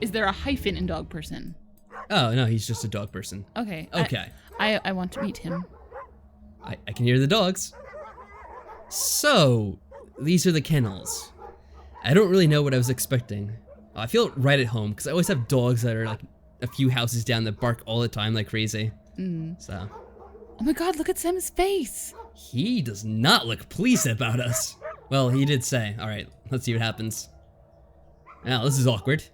Is there a hyphen in dog person? Oh, no, he's just a dog person. Okay. Okay. I want to meet him. I can hear the dogs. So, these are the kennels. I don't really know what I was expecting. I feel right at home because I always have dogs that are like a few houses down that bark all the time like crazy. So. Oh my god, look at Sam's face. He does not look pleased about us. Well, he did say. All right, let's see what happens. Now, this is awkward.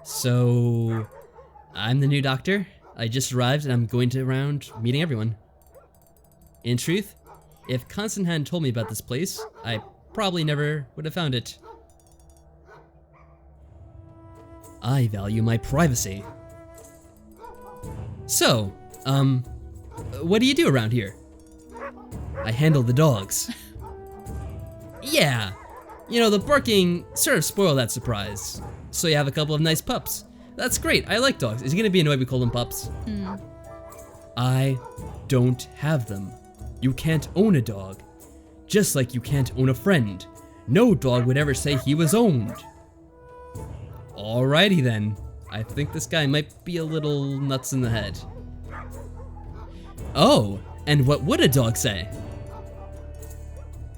So, I'm the new doctor. I just arrived and I'm going around meeting everyone. In truth, if Constance hadn't told me about this place, I probably never would have found it. I value my privacy. So, what do you do around here? I handle the dogs. Yeah, you know, the barking sort of spoiled that surprise. So you have a couple of nice pups. That's great, I like dogs. Is he gonna be annoyed we call them pups? I don't have them. You can't own a dog. Just like you can't own a friend. No dog would ever say he was owned. Alrighty then. I think this guy might be a little nuts in the head. Oh, and what would a dog say?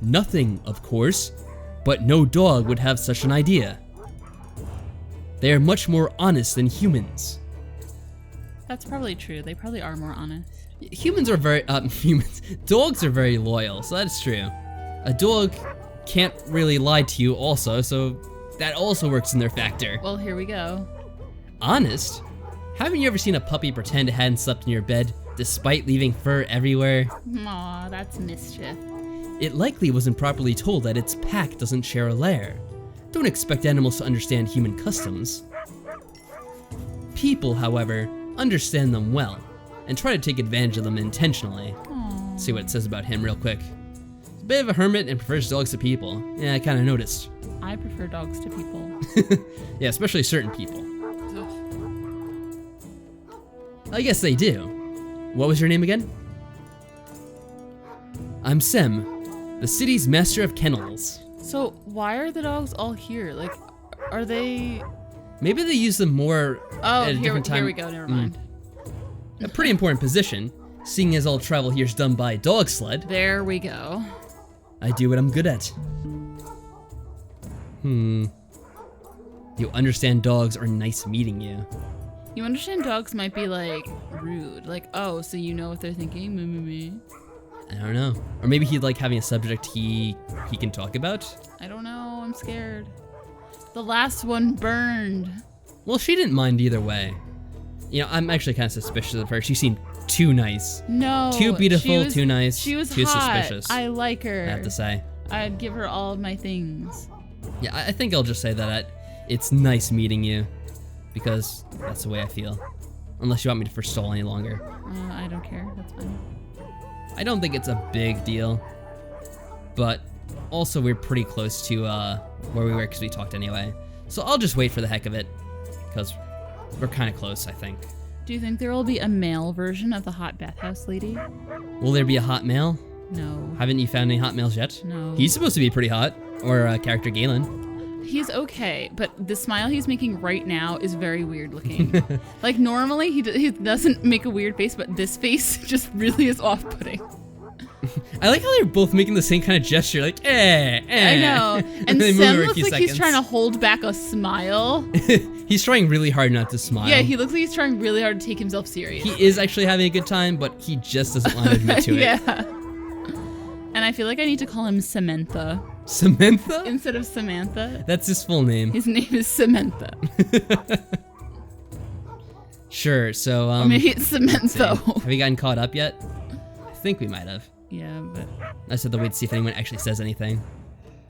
Nothing, of course, but no dog would have such an idea. They are much more honest than humans. That's probably true. They probably are more honest. Humans are very, dogs are very loyal, so that's true. A dog can't really lie to you also, so that also works in their factor. Well, here we go. Honest? Haven't you ever seen a puppy pretend it hadn't slept in your bed, despite leaving fur everywhere? Aw, that's mischief. It likely wasn't properly told that its pack doesn't share a lair. Don't expect animals to understand human customs. People, however, understand them well, and try to take advantage of them intentionally. Aww. See what it says about him real quick. He's a bit of a hermit and prefers dogs to people. Yeah, I kinda noticed. I prefer dogs to people. Yeah, especially certain people. I guess they do. What was your name again? I'm Sem, the city's master of kennels. So why are the dogs all here? Like, are they... Maybe they use them more at a different time. Here we go, never mind. A pretty important position, seeing as all travel here is done by dog sled. There we go. I do what I'm good at. You understand dogs are nice meeting you. You understand dogs might be like rude. Like, oh, so you know what they're thinking? Me. I don't know. Or maybe he'd like having a subject he can talk about. I don't know, I'm scared. The last one burned. Well, she didn't mind either way. You know, I'm actually kind of suspicious of her. She seemed too nice. No. Too beautiful, too nice. She was too hot. suspicious. I like her. I have to say. I'd give her all of my things. Yeah, I think I'll just say that it's nice meeting you. Because that's the way I feel. Unless you want me to forestall any longer. I don't care, that's fine. I don't think it's a big deal. But also we're pretty close to where we were because we talked anyway. So I'll just wait for the heck of it. Because we're kind of close, I think. Do you think there will be a male version of the hot bathhouse lady? Will there be a hot male? No. Haven't you found any hot males yet? No. He's supposed to be pretty hot. Or character Galen. He's okay, but the smile he's making right now is very weird looking. Like normally he doesn't make a weird face, but this face just really is off-putting. I like how they're both making the same kind of gesture, like I know. And Sem looks like he's trying to hold back a smile. He's trying really hard not to smile. Yeah, he looks like he's trying really hard to take himself serious. He is actually having a good time, but he just doesn't want to admit to it. Yeah. And I feel like I need to call him Samantha. Samantha? Instead of Samantha. That's his full name. His name is Samantha. Sure, so Or maybe it's Samantha. have we gotten caught up yet? I think we might have. Yeah, but I just have to wait to see if anyone actually says anything.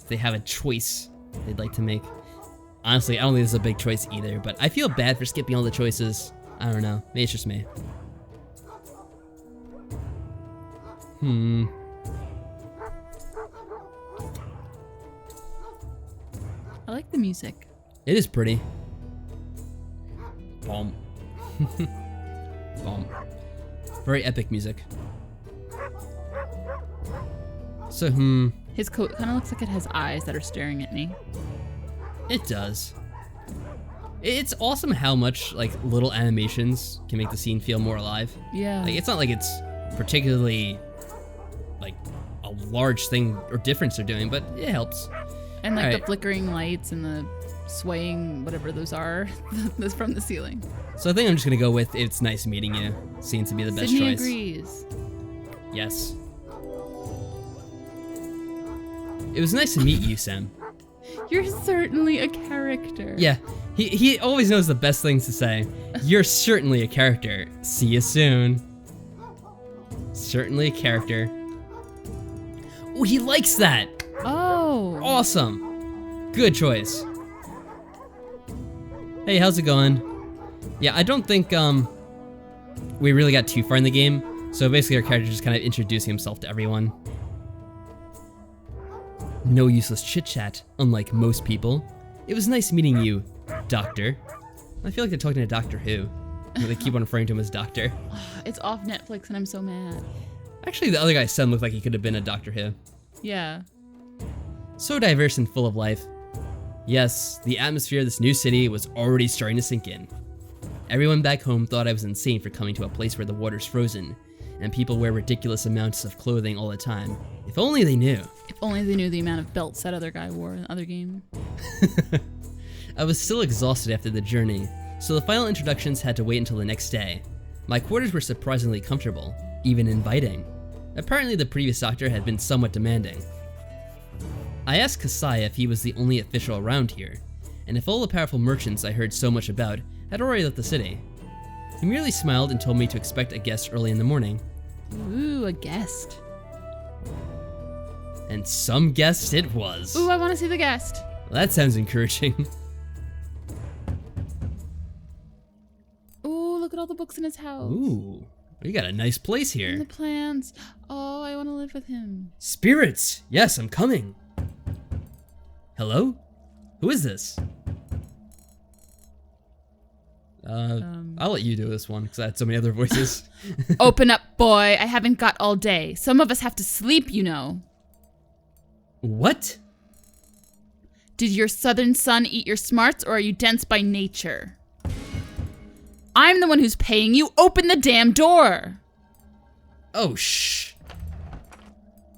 If they have a choice they'd like to make. Honestly, I don't think this is a big choice either, but I feel bad for skipping all the choices. I don't know. Maybe it's just me. I like the music. It is pretty. Bomb. Bomb. Very epic music. So, His coat kind of looks like it has eyes that are staring at me. it does. It's awesome how much like little animations can make the scene feel more alive. Yeah. Like it's not like it's particularly like a large thing or difference they're doing, but it helps. And like the Alright. flickering lights and the swaying whatever those are that's from the ceiling. So I think I'm just gonna go with "It's nice meeting you." Seems to be the best Sydney choice. agrees. Yes. It was nice to meet you, Sam. You're certainly a character. Yeah, he always knows the best things to say. You're certainly a character. See you soon. Certainly a character. Oh, he likes that. Oh. Awesome. Good choice. Hey, how's it going? Yeah, I don't think we really got too far in the game. So basically our character just kind of introducing himself to everyone. No useless chit-chat, unlike most people. It was nice meeting you, Doctor. I feel like they're talking to Doctor Who. They keep on referring to him as Doctor. It's off Netflix and I'm so mad. Actually, the other guy's son looked like he could have been a Doctor Who. Yeah. So diverse and full of life. Yes, the atmosphere of this new city was already starting to sink in. Everyone back home thought I was insane for coming to a place where the water's frozen, and people wear ridiculous amounts of clothing all the time. If only they knew. If only they knew the amount of belts that other guy wore in the other game. I was still exhausted after the journey, so the final introductions had to wait until the next day. My quarters were surprisingly comfortable, even inviting. Apparently the previous doctor had been somewhat demanding. I asked Kasai if he was the only official around here, and if all the powerful merchants I heard so much about had already left the city. He merely smiled and told me to expect a guest early in the morning. Ooh, a guest. And some guest it was. Ooh, I want to see the guest. That sounds encouraging. Ooh, look at all the books in his house. Ooh, you got a nice place And here. the plants. Oh, I want to live with him. Spirits! Yes, I'm coming. Hello? Who is this? I'll let you do this one because I had so many other voices. Open up, boy. I haven't got all day. Some of us have to sleep, you know. What? Did your southern son eat your smarts, or are you dense by nature? I'm the one who's paying you. Open the damn door. Oh, shh.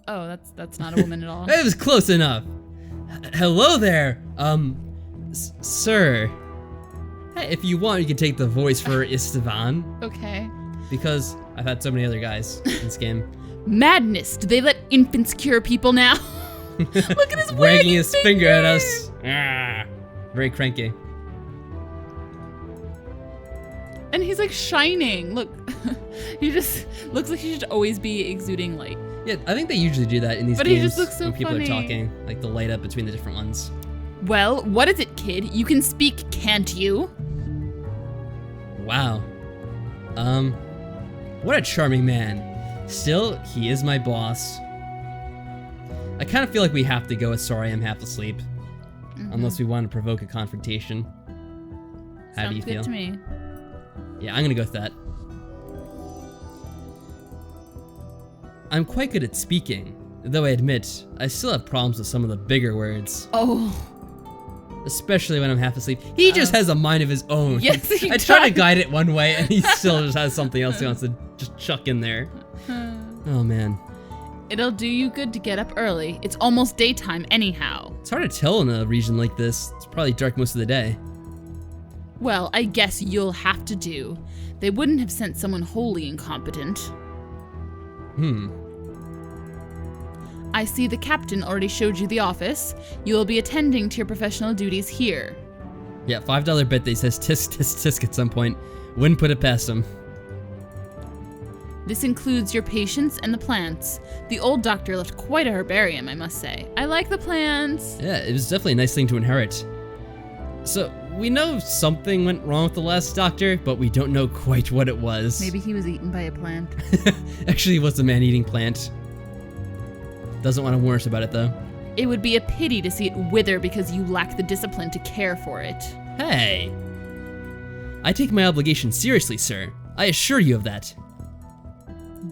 Oh, that's not a woman at all. It was close enough. Hello there, sir. Hey, if you want, you can take the voice for Istvan, Okay. because I've had so many other guys in this game. Madness. Do they let infants cure people now? Look at his Wagging his finger at us. Ah, very cranky. And he's like shining. Look, he just looks like he should always be exuding light. Yeah, I think they usually do that in these But games he just looks so when people funny. are talking, like the light up between the different ones. Well, what is it, kid? You can speak, can't you? Wow. What a charming man. Still, he is my boss. I kind of feel like we have to go with sorry I'm half asleep. Unless we want to provoke a confrontation. How do you Sounds good feel? to me. Yeah, I'm gonna go with that. I'm quite good at speaking, though I admit, I still have problems with some of the bigger words. Oh. Especially when I'm half asleep. He just has a mind of his own. Yes, he I try to does. guide it one way and he still just has something else he wants to just chuck in there. Oh man. It'll do you good to get up early. It's almost daytime anyhow. It's hard to tell in a region like this. It's probably dark most of the day. Well, I guess you'll have to do. They wouldn't have sent someone wholly incompetent. I see the captain already showed you the office. You will be attending to your professional duties here. Yeah, $5 bet that he says tisk tisk tisk at some point. Wouldn't put it past him. This includes your patients and the plants. The old doctor left quite a herbarium, I must say. I like the plants. Yeah, it was definitely a nice thing to inherit. So, we know something went wrong with the last doctor, but we don't know quite what it was. Maybe he was eaten by a plant. Actually, it was a man-eating plant. Doesn't want to warn us about it, though. It would be a pity to see it wither because you lack the discipline to care for it. Hey! I take my obligation seriously, sir. I assure you of that.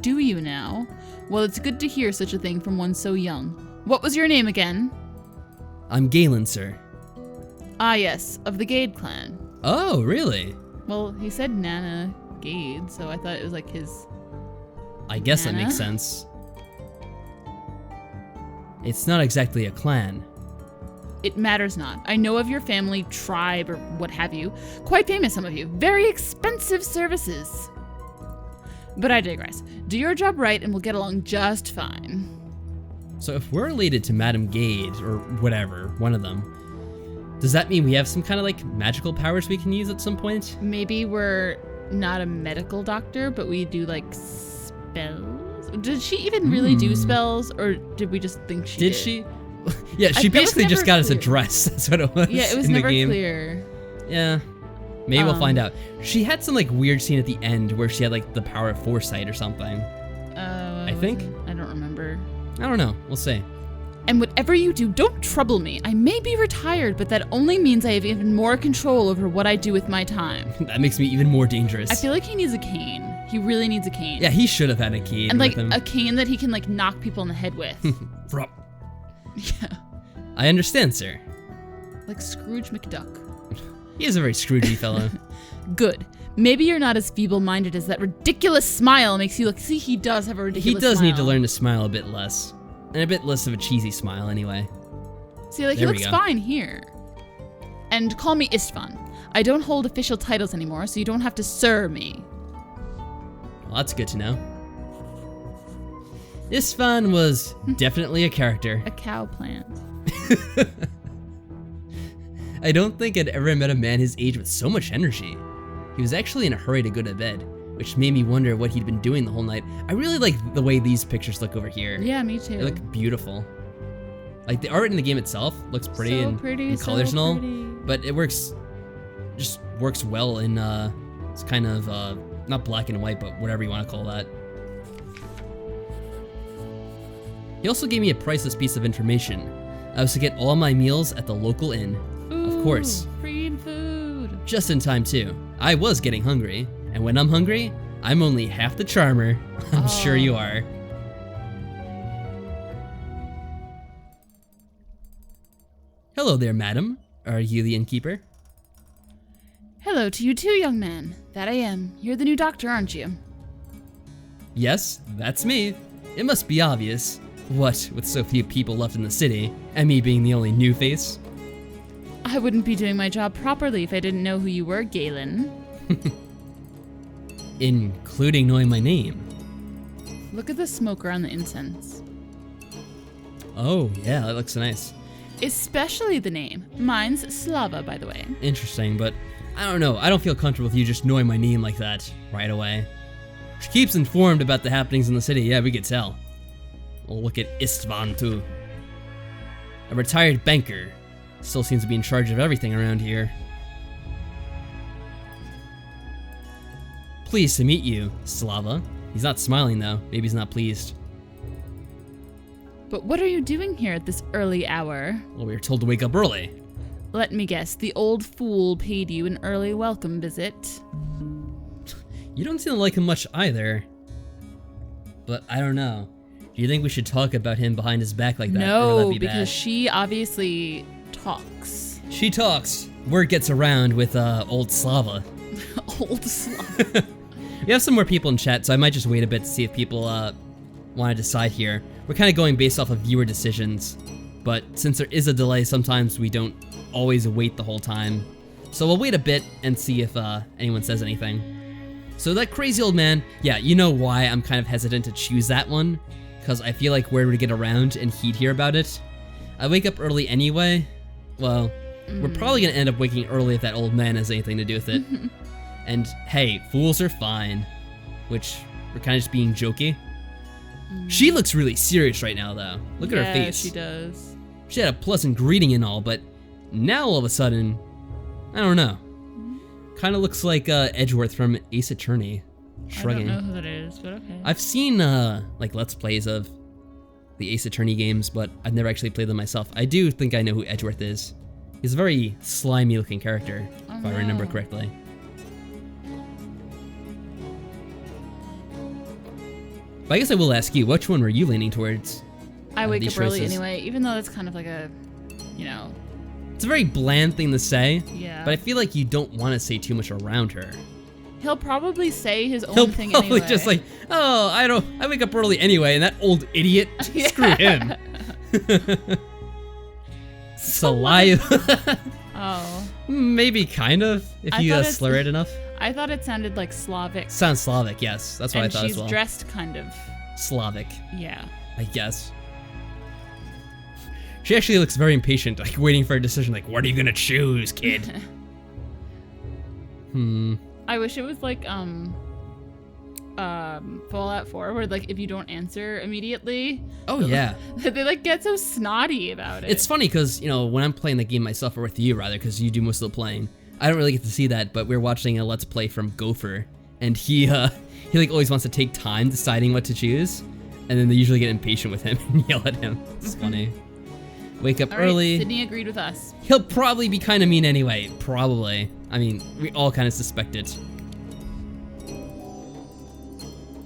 Do you now? Well, it's good to hear such a thing from one so young. What was your name again? I'm Galen, sir. Ah yes, of the Gade clan. Oh, really? Well, he said Nana Gade, so I thought it was like his... I guess that Nana? makes sense. It's not exactly a clan. It matters not. I know of your family, tribe, or what have you. Quite famous, some of you. Very expensive services. But I digress. Do your job right and we'll get along just fine. So if we're related to Madame Gade, or whatever, one of them, does that mean we have some kind of like magical powers we can use at some point? Maybe we're not a medical doctor, but we do like spells? Did she even really do spells, or did we just think she did? Did she? Yeah, she basically just got us a dress. That's what it was. Yeah, it was in never the game. clear. Yeah. Maybe we'll find out. She had some like weird scene at the end where she had like the power of foresight or something. I think. I don't remember. I don't know. We'll see. And whatever you do, don't trouble me. I may be retired, but that only means I have even more control over what I do with my time. That makes me even more dangerous. I feel like he needs a cane. He really needs a cane. Yeah, he should have had a cane. And like with him. a cane that he can like knock people in the head with. Yeah. I understand, sir. Like Scrooge McDuck. He is a very Scroogey fellow. Good. Maybe you're not as feeble-minded as that ridiculous smile makes you look. See, he does have a ridiculous smile. He does need to learn to smile a bit less. And a bit less of a cheesy smile, anyway. See, like, he looks fine here. And call me Istvan. I don't hold official titles anymore, so you don't have to sir me. Well, that's good to know. Istvan was definitely a character. A cow plant. I don't think I'd ever met a man his age with so much energy. He was actually in a hurry to go to bed, which made me wonder what he'd been doing the whole night. I really like the way these pictures look over here. Yeah, me too. They look beautiful. Like the art in the game itself looks pretty, so and pretty, colors so and all, pretty. but it just works well in it's kind of not black and white, but whatever you want to call that. He also gave me a priceless piece of information. I was to get all my meals at the local inn. Ooh, of course. Free food. Just in time too. I was getting hungry, and when I'm hungry, I'm only half the charmer. I'm sure you are. Hello there, madam. Are you the innkeeper? Hello to you too, young man. That I am. You're the new doctor, aren't you? Yes, that's me. It must be obvious. What, with so few people left in the city, and me being the only new face? I wouldn't be doing my job properly if I didn't know who you were, Galen. Including knowing my name. Look at the smoke around the incense. Oh, yeah, that looks nice. Especially the name. Mine's Slava, by the way. Interesting, but I don't know. I don't feel comfortable with you just knowing my name like that right away. She keeps informed about the happenings in the city. Yeah, we could tell. We'll look at Istvan, too. A retired banker. Still seems to be in charge of everything around here. Pleased to meet you, Slava. He's not smiling, though. Maybe he's not pleased. But what are you doing here at this early hour? Well, we were told to wake up early. Let me guess, the old fool paid you an early welcome visit. You don't seem to like him much either. But I don't know. Do you think we should talk about him behind his back like that? Or will that No, be because bad? she obviously talks. She talks. Word gets around with old Slava. Old Slava. We have some more people in chat, so I might just wait a bit to see if people want to decide here. We're kind of going based off of viewer decisions, but since there is a delay, sometimes we don't always wait the whole time. So we'll wait a bit and see if anyone says anything. So that crazy old man, yeah, you know why I'm kind of hesitant to choose that one? Because I feel like word would get around and he'd hear about it. I wake up early anyway. Well, we're probably going to end up waking early if that old man has anything to do with it. And hey, fools are fine. Which, we're kind of just being jokey. She looks really serious right now, though. Look at her face. Yeah, she does. She had a pleasant greeting and all, but now all of a sudden, I don't know. Kind of looks like Edgeworth from Ace Attorney. Shrugging. I don't know who that is, but okay. I've seen like Let's Plays of the Ace Attorney games, but I've never actually played them myself. I do think I know who Edgeworth is. He's a very slimy looking character, if I remember correctly. But I guess I will ask you, which one were you leaning towards? I wake these up early choices? anyway, even though that's kind of like a, you know, It's a very bland thing to say. Yeah. But I feel like you don't want to say too much around her. He'll probably say his own He'll thing probably anyway. just like, oh, I wake up early anyway, and that old idiot, screw him. Saliva. Oh. Maybe kind of, if you slur it enough. I thought it sounded like Slavic. Sounds Slavic, yes. That's what I thought as well. And she's dressed kind of Slavic. Yeah. I guess. She actually looks very impatient, like waiting for a decision, like, what are you gonna choose, kid? I wish it was like Fallout 4, where like if you don't answer immediately, oh yeah, they like get so snotty about it. It's funny because, you know, when I'm playing the game myself, or with you rather, because you do most of the playing, I don't really get to see that, but we're watching a Let's Play from Gopher, and he like always wants to take time deciding what to choose, and then they usually get impatient with him and yell at him. It's funny. Wake up early. Sydney agreed with us. He'll probably be kind of mean anyway. Probably. I mean, we all kind of suspect it.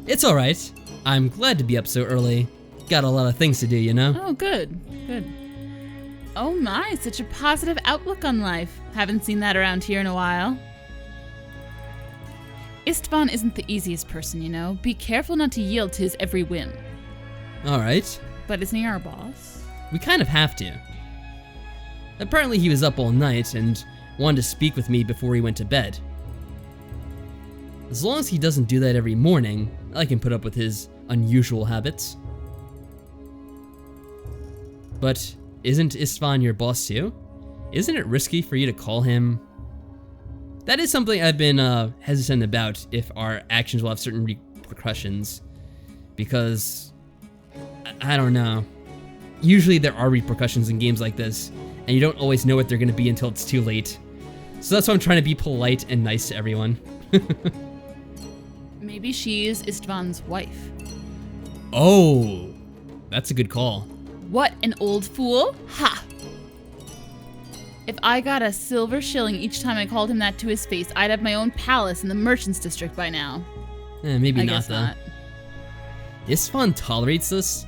It's alright. I'm glad to be up so early. Got a lot of things to do, you know? Oh, good. Good. Oh my, such a positive outlook on life. Haven't seen that around here in a while. Istvan isn't the easiest person, you know. Be careful not to yield to his every whim. Alright. But isn't he our boss? We kind of have to. Apparently he was up all night and wanted to speak with me before he went to bed. As long as he doesn't do that every morning, I can put up with his unusual habits. But isn't Istvan your boss too? Isn't it risky for you to call him? That is something I've been hesitant about, if our actions will have certain repercussions. Because, I don't know. Usually there are repercussions in games like this, and you don't always know what they're going to be until it's too late. So that's why I'm trying to be polite and nice to everyone. Maybe she's Istvan's wife. Oh, that's a good call. What an old fool. Ha! If I got a silver shilling each time I called him that to his face, I'd have my own palace in the merchants district by now. Maybe I not, guess though. not. Istvan tolerates this?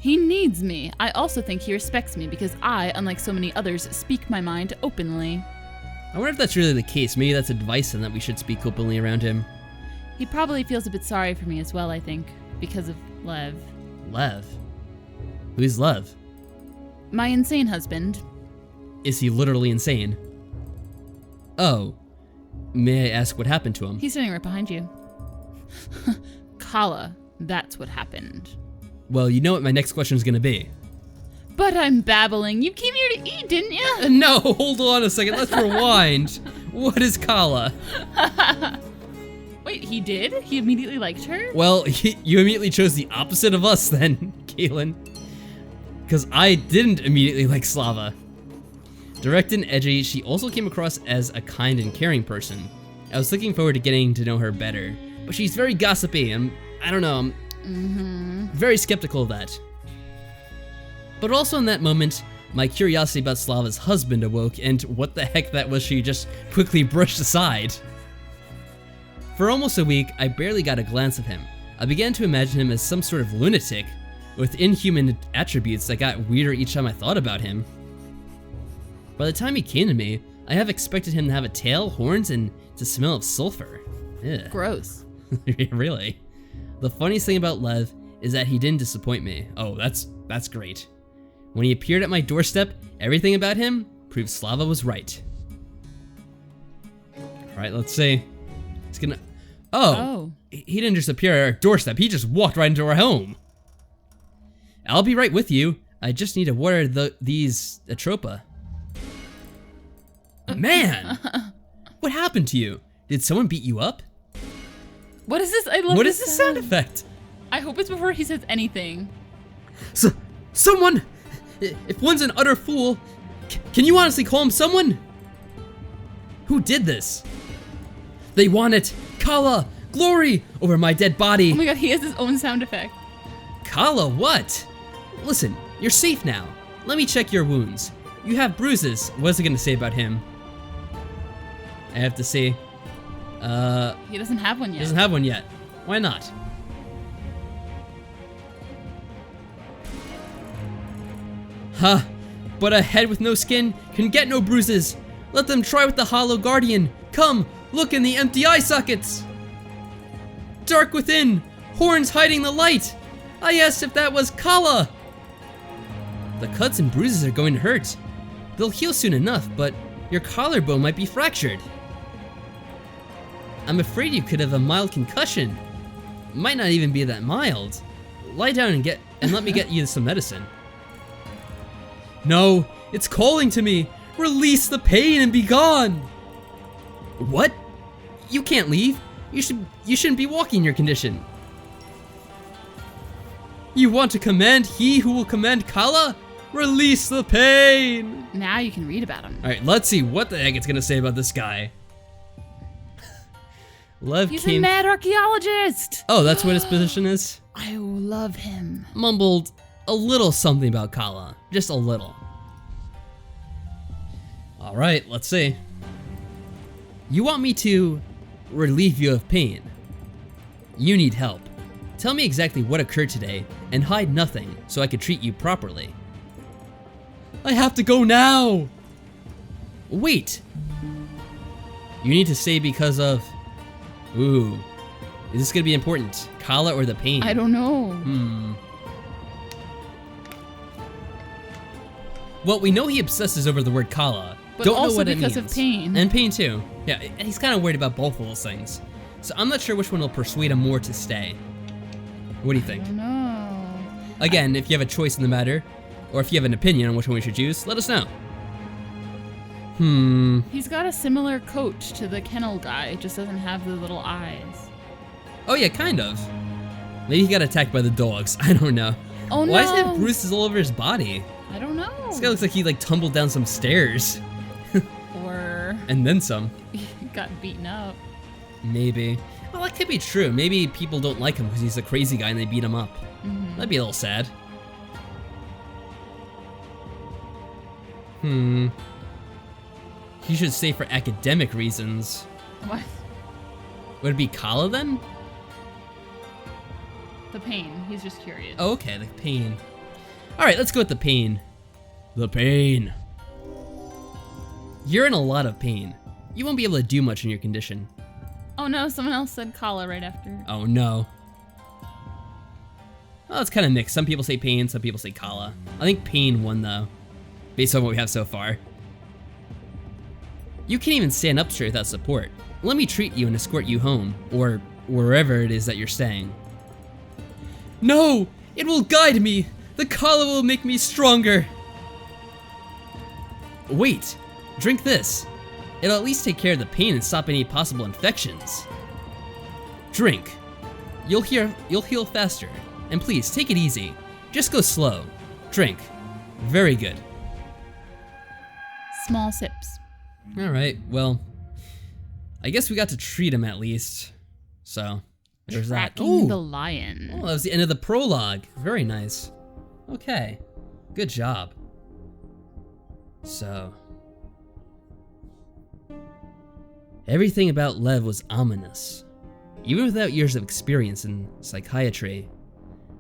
He needs me. I also think he respects me because I, unlike so many others, speak my mind openly. I wonder if that's really the case. Maybe that's advice and that we should speak openly around him. He probably feels a bit sorry for me as well, I think, because of Lev. Lev? Who's Lev? My insane husband. Is he literally insane? Oh. May I ask what happened to him? He's sitting right behind you. Kala, that's what happened. Well, you know what my next question is going to be. But I'm babbling. You came here to eat, didn't you? No, hold on a second. Let's rewind. What is Kala? Wait, he did? He immediately liked her? Well, you immediately chose the opposite of us then, Kaylin. Because I didn't immediately like Slava. Direct and edgy, she also came across as a kind and caring person. I was looking forward to getting to know her better, but she's very gossipy, and I don't know, I'm very skeptical of that. But also in that moment, my curiosity about Slava's husband awoke, and what the heck that was she just quickly brushed aside. For almost a week, I barely got a glance of him. I began to imagine him as some sort of lunatic, with inhuman attributes that got weirder each time I thought about him. By the time he came to me, I have expected him to have a tail, horns, and to smell of sulfur. Ugh. Gross. Really? The funniest thing about Lev is that he didn't disappoint me. Oh, that's great. When he appeared at my doorstep, everything about him proved Slava was right. Alright, let's see. He's gonna... Oh! He didn't just appear at our doorstep, he just walked right into our home. I'll be right with you. I just need to water these Atropa. Man! What happened to you? Did someone beat you up? What is this? I love What this is this sound effect? I hope it's before he says anything. Someone! If one's an utter fool, can you honestly call him someone? Who did this? They want it! Kala! Glory! Over my dead body! Oh my god, he has his own sound effect. Kala, what? Listen, you're safe now. Let me check your wounds. You have bruises. What's it gonna say about him? I have to say, he doesn't have one yet. Doesn't have one yet. Why not? Ha! But a head with no skin can get no bruises. Let them try with the hollow guardian. Come, look in the empty eye sockets. Dark within, horns hiding the light. I asked if that was Kala. The cuts and bruises are going to hurt. They'll heal soon enough, but your collarbone might be fractured. I'm afraid you could have a mild concussion. Might not even be that mild. Lie down and let me get you some medicine. No, it's calling to me. Release the pain and be gone. What? You can't leave. You shouldn't be walking in your condition. You want to command he who will command Kala? Release the pain. Now you can read about him. All right, let's see what the heck it's gonna say about this guy. He's a mad archaeologist. Oh, that's what his position is? I love him. Mumbled a little something about Kala. Just a little. All right, let's see. You want me to relieve you of pain. You need help. Tell me exactly what occurred today and hide nothing so I could treat you properly. I have to go now. Wait. You need to say because of... Ooh. Is this gonna be important? Kala or the pain? I don't know. Well, we know he obsesses over the word Kala. But don't also know what it means. because of pain. And pain too. Yeah, he's kind of worried about both of those things. So I'm not sure which one will persuade him more to stay. What do you think? I don't know. Again, if you have a choice in the matter, or if you have an opinion on which one we should choose, let us know. He's got a similar coat to the kennel guy, it just doesn't have the little eyes. Oh yeah, kind of. Maybe he got attacked by the dogs. I don't know. Oh no. Why does he have bruises all over his body? I don't know. This guy looks like he tumbled down some stairs. Or... And then some. got beaten up. Maybe. Well, that could be true. Maybe people don't like him because he's a crazy guy and they beat him up. That'd be a little sad. He should stay for academic reasons. What? Would it be Kala then? The pain. He's just curious. Oh, okay, the pain. Alright, let's go with the pain. The pain. You're in a lot of pain. You won't be able to do much in your condition. Oh no, someone else said Kala right after. Oh no. Well, it's kind of mixed. Some people say pain, some people say Kala. I think pain won though, based on what we have so far. You can't even stand up straight without support. Let me treat you and escort you home, or wherever it is that you're staying. No! It will guide me! The Kala will make me stronger! Wait! Drink this. It'll at least take care of the pain and stop any possible infections. Drink. You'll heal faster. And please, take it easy. Just go slow. Drink. Very good. Small sips. Alright, well, I guess we got to treat him at least. So, there's that. Tracking the lion. Oh, that was the end of the prologue. Very nice. Okay, good job. So, everything about Lev was ominous. Even without years of experience in psychiatry,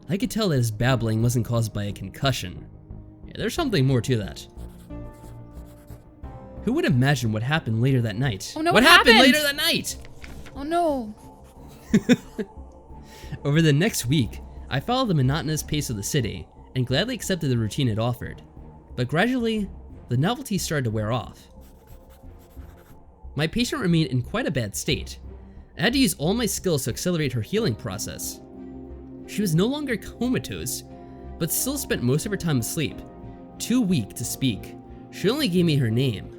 I could tell that his babbling wasn't caused by a concussion. Yeah, there's something more to that. Who would imagine what happened later that night? Oh no, what what happened happened later that night? Oh no. Over the next week, I followed the monotonous pace of the city and gladly accepted the routine it offered. But gradually, the novelty started to wear off. My patient remained in quite a bad state. I had to use all my skills to accelerate her healing process. She was no longer comatose, but still spent most of her time asleep. Too weak to speak, she only gave me her name.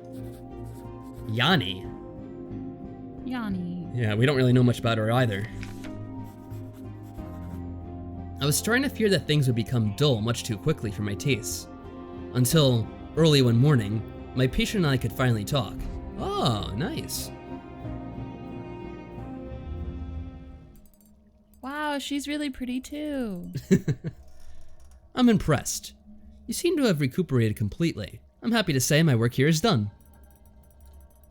Yanni. Yanni. Yeah, we don't really know much about her either. I was starting to fear that things would become dull much too quickly for my tastes. Until, early one morning, my patient and I could finally talk. Oh, nice. Wow, she's really pretty too. I'm impressed. You seem to have recuperated completely. I'm happy to say my work here is done.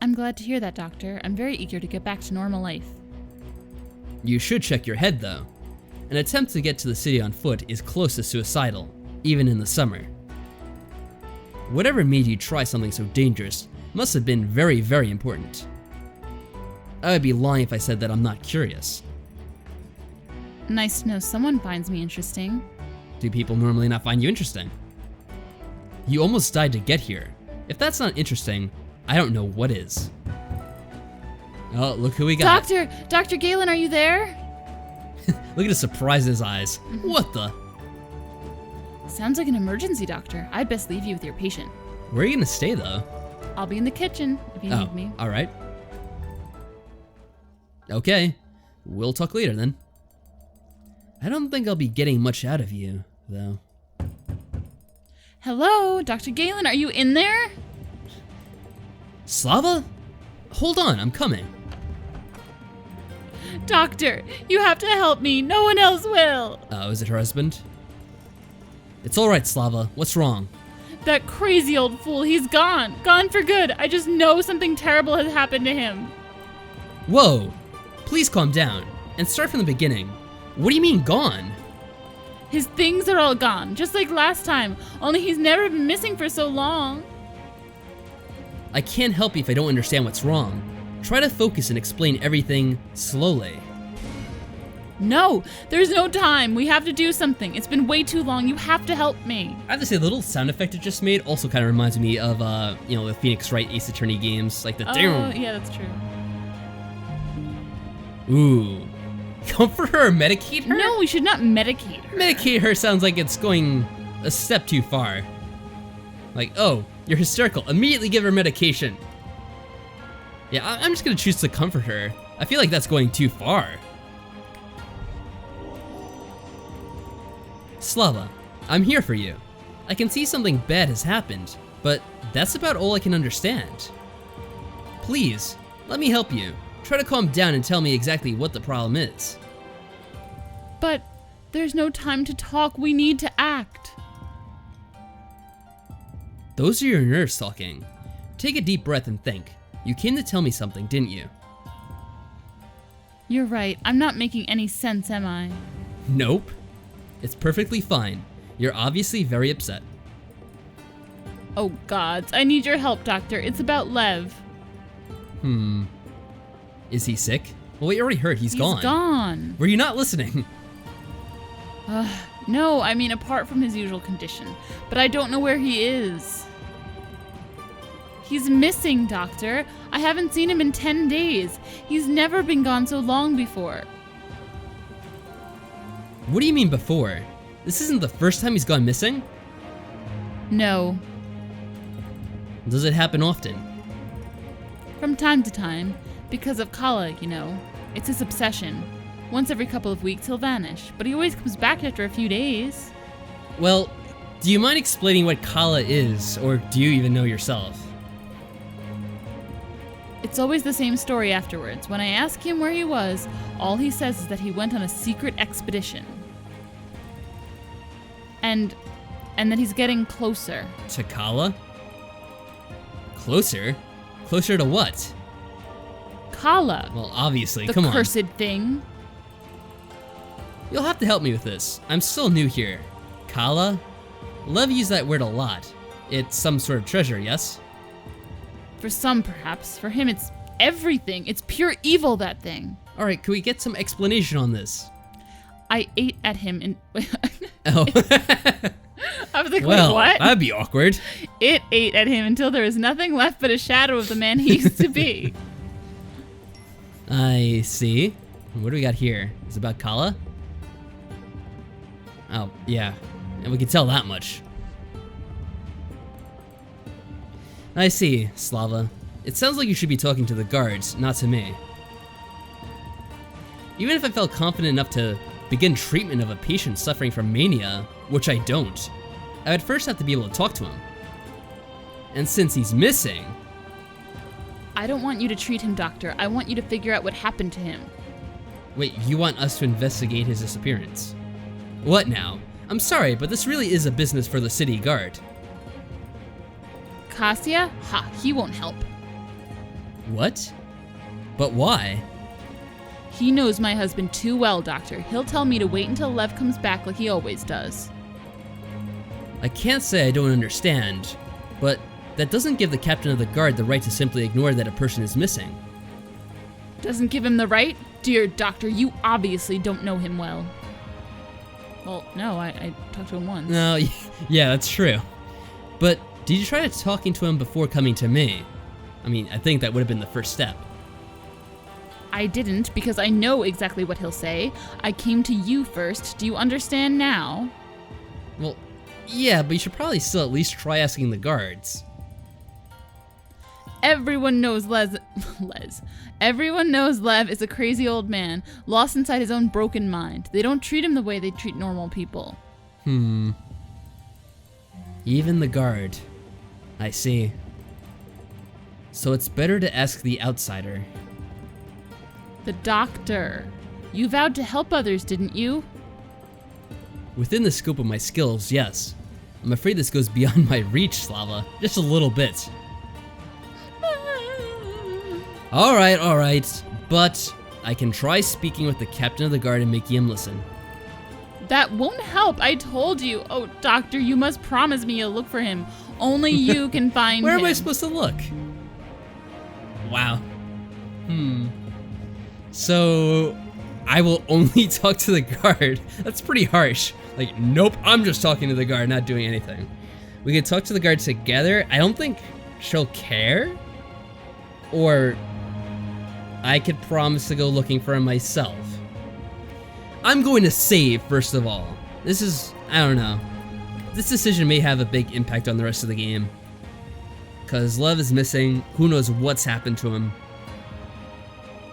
I'm glad to hear that, Doctor. I'm very eager to get back to normal life. You should check your head, though. An attempt to get to the city on foot is close to suicidal, even in the summer. Whatever made you try something so dangerous must have been very, very important. I would be lying if I said that I'm not curious. Nice to know someone finds me interesting. Do people normally not find you interesting? You almost died to get here. If that's not interesting, I don't know what is. Oh, look who we got. Dr. Galen, are you there? Look at the surprise in his eyes. What the? Sounds like an emergency, doctor. I'd best leave you with your patient. Where are you gonna stay though? I'll be in the kitchen if you need me. All right. Okay, we'll talk later then. I don't think I'll be getting much out of you, though. Hello, Dr. Galen, are you in there? Slava? Hold on, I'm coming. Doctor, you have to help me. No one else will. Oh, is it her husband? It's all right, Slava. What's wrong? That crazy old fool, he's gone. Gone for good. I just know something terrible has happened to him. Whoa! Please calm down and start from the beginning. What do you mean gone? His things are all gone, just like last time, only he's never been missing for so long. I can't help you if I don't understand what's wrong. Try to focus and explain everything slowly. No, there's no time. We have to do something. It's been way too long. You have to help me. I have to say, the little sound effect it just made also kind of reminds me of, the Phoenix Wright Ace Attorney games, like the Oh, yeah, that's true. Ooh. Comfort her or medicate her? No, we should not medicate her. Medicate her sounds like it's going a step too far. Like, oh, you're hysterical. Immediately give her medication. Yeah, I'm just gonna choose to comfort her. I feel like that's going too far. Slava, I'm here for you. I can see something bad has happened, but that's about all I can understand. Please, let me help you. Try to calm down and tell me exactly what the problem is. But there's no time to talk. We need to act. Those are your nerves talking. Take a deep breath and think. You came to tell me something, didn't you? You're right. I'm not making any sense, am I? Nope. It's perfectly fine. You're obviously very upset. Oh gods, I need your help, doctor. It's about Lev. Is he sick? Well, we already heard he's gone. He's gone. Were you not listening? No, I mean apart from his usual condition. But I don't know where he is. He's missing, doctor. I haven't seen him in 10 days. He's never been gone so long before. What do you mean before? This isn't the first time he's gone missing? No. Does it happen often? From time to time. Because of Kala, you know. It's his obsession. Once every couple of weeks he'll vanish, but he always comes back after a few days. Well, do you mind explaining what Kala is, or do you even know yourself? It's always the same story afterwards. When I ask him where he was, all he says is that he went on a secret expedition. And that he's getting closer. To Kala? Closer? Closer to what? Kala. Well, obviously, The come on. cursed thing. You'll have to help me with this. I'm still new here. Kala? Lev used that word a lot. It's some sort of treasure, yes? For some, perhaps. For him, it's everything. It's pure evil, that thing. Alright, can we get some explanation on this? I ate at him and... Oh. I was like, Well, wait, what? that'd be awkward. It ate at him until there was nothing left but a shadow of the man he used to be. I see. What do we got here? Is it about Kala? Oh, yeah. And we can tell that much. I see, Slava. It sounds like you should be talking to the guards, not to me. Even if I felt confident enough to begin treatment of a patient suffering from mania, which I don't, I would first have to be able to talk to him. And since he's missing... I don't want you to treat him, doctor. I want you to figure out what happened to him. Wait, you want us to investigate his disappearance? What now? I'm sorry, but this really is a business for the city guard. Cassia? Ha, he won't help. What? But why? He knows my husband too well, doctor. He'll tell me to wait until Lev comes back like he always does. I can't say I don't understand, But that doesn't give the captain of the guard the right to simply ignore that a person is missing. Doesn't give him the right? Dear doctor, you obviously don't know him well. Well, no, I talked to him once. No, yeah, that's true. But did you try talking to him before coming to me? I mean, I think that would have been the first step. I didn't, because I know exactly what he'll say. I came to you first. Do you understand now? Well, yeah, but you should probably still at least try asking the guards. Everyone knows Everyone knows Lev is a crazy old man, lost inside his own broken mind. They don't treat him the way they treat normal people. Even the guard. I see. So it's better to ask the outsider. The doctor. You vowed to help others, didn't you? Within the scope of my skills, yes. I'm afraid this goes beyond my reach, Slava. Just a little bit. Alright, but I can try speaking with the captain of the guard and making him listen. That won't help, I told you. Oh, doctor, you must promise me you'll look for him. Only you can find him. Where am I supposed to look? Wow. So, I will only talk to the guard. That's pretty harsh. Like, nope, I'm just talking to the guard, not doing anything. We could talk to the guard together. I don't think she'll care. Or I could promise to go looking for him myself. I'm going to save, first of all. This is, I don't know. This decision may have a big impact on the rest of the game. Because Lev is missing. Who knows what's happened to him.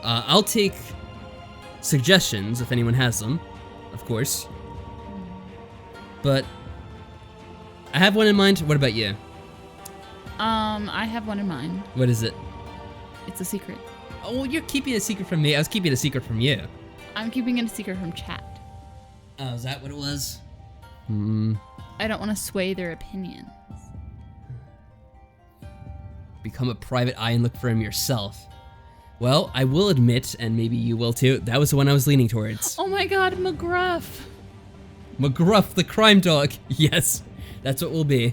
I'll take suggestions if anyone has them, of course. But I have one in mind. What about you? I have one in mind. What is it? It's a secret. Oh, well, you're keeping a secret from me. I was keeping a secret from you. I'm keeping it a secret from chat. Oh, is that what it was? I don't want to sway their opinions. Become a private eye and look for him yourself. Well, I will admit, and maybe you will too, that was the one I was leaning towards. Oh my god, McGruff! McGruff, the crime dog. Yes, that's what we'll be.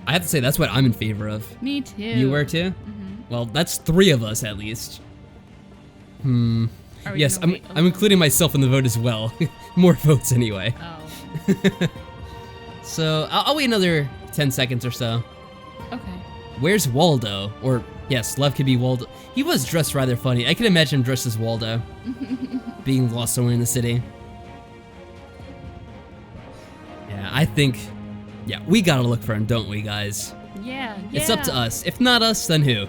I have to say, that's what I'm in favor of. Me too. You were too? Well, that's 3 of us at least. Yes, I'm including myself in the vote as well. More votes anyway. Oh. So, I'll wait another 10 seconds or so. Okay. Where's Waldo? Or, yes, Lev could be Waldo. He was dressed rather funny. I can imagine him dressed as Waldo. Being lost somewhere in the city. Yeah, I think... Yeah, we gotta look for him, don't we, guys? Yeah. It's up to us. If not us, then who?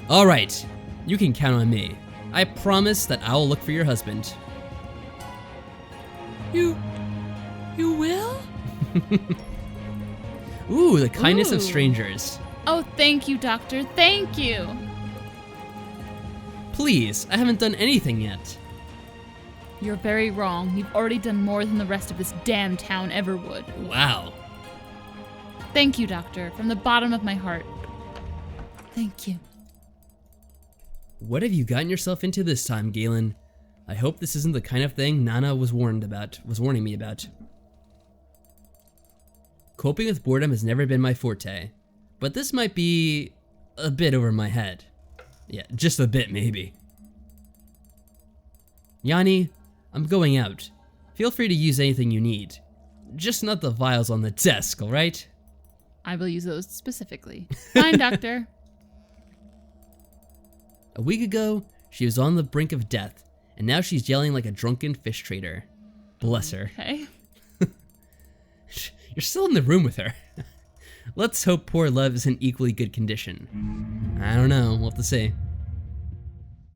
Alright, you can count on me. I promise that I will look for your husband. You will? Ooh, the kindness of strangers. Oh, thank you, doctor. Thank you. Please, I haven't done anything yet. You're very wrong. You've already done more than the rest of this damn town ever would. Wow. Thank you, doctor, from the bottom of my heart. Thank you. What have you gotten yourself into this time, Galen? I hope this isn't the kind of thing Nana was warning me about. Coping with boredom has never been my forte, but this might be a bit over my head. Yeah, just a bit maybe. Yanni, I'm going out. Feel free to use anything you need. Just not the vials on the desk, alright? I will use those specifically. Fine, doctor. A week ago, she was on the brink of death, and now she's yelling like a drunken fish trader. Bless her. Okay. You're still in the room with her. Let's hope poor Lev is in equally good condition. I don't know, we'll have to see.